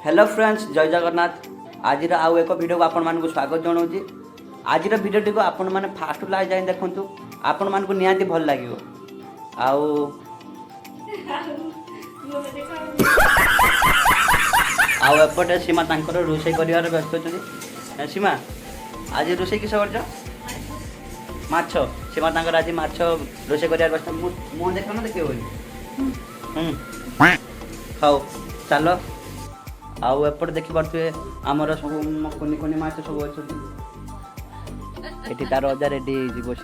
Hello friends जय जगन्नाथ आज आउ एक वीडियो को आपण मानक स्वागत जनाऊँगी आज भिडियोटी को आपण मैंने फास्ट लास्ट जाए देखु आपण मानक निहाती भल लगे आपटे सीमा तांकर रोषे कर व्यस्त अच्छे सीमा आज रोषे किस कर माछ सीमा तांकर आज माछ रोषे कर व्यस्त मुँह देख ना देखिए खाओ चलो आउ एपटे देखिपे आमर सब कुनि कुनि माछ सब अच्छे तार अजा रेडी बस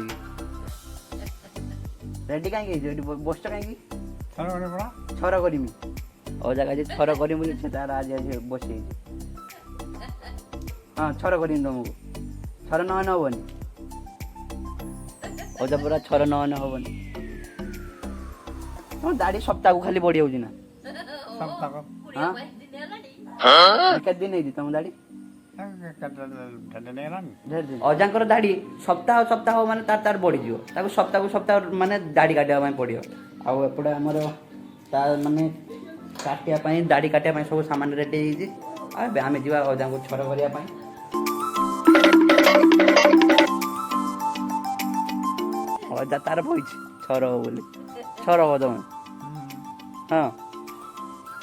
रेडी कहीं बस कहीं छर करमी अजा कह छर करमी तार आज आज बस हाँ छर करमी तुमको छर नहन हेनी अजा पूरा छर नहन हेनी तुम दाढ़ी सप्ताह को खाली बढ़ी ना हाँ केते दिन है तुम दाढ़ी अजांकर दाढ़ी सप्ताह सप्ताह माने तार तार बढ़ी जीव सप्ताह को सप्ताह माने दाढ़ी काटिया पड़ो आउ एपटे आमर तार माने काटिया दाढ़ी काटिया सब सामान रेडी होती आम जा अजा को छर करने अजा तार बही छर हो बोली छर हो तुम हाँ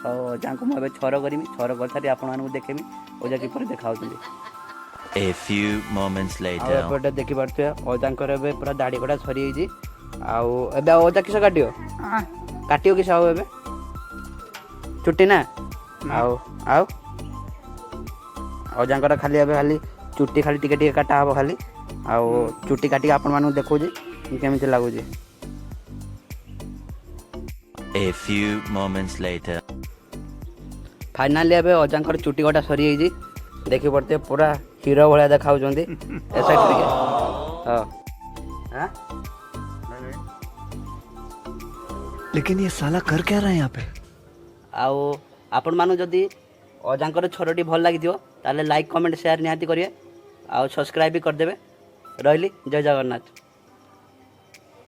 अजा को मुझे छर करमी छर कर सारी आपको देखेमी अजा किपर देखा A few moments later. एपटे देखी पारे अजांकर ए पूरा दाढ़ी कटा सरी अजा किस काटियो काटियो किस आओ ए चुट्टी ना आओ आओ अजांकर खाली ए खाली चुट्टी खाली टिके टिके काटा हम खाली आउ चुट्टी काटिक आपण मानू देखो केमी लगुच A few moments later. Finally ए अजांकर चुट्टी कटा सरी देखी पड़ते पूरा हीरो भाया देखा लेकिन ये साला कर क्या रहा है यहाँ पे आउ आपण मानु जदि अजांकर छरटी भल लगी ताले लाइक कमेंट शेयर निहाती करिए आउ सब्सक्राइब भी करदेवे रही जय जगन्नाथ।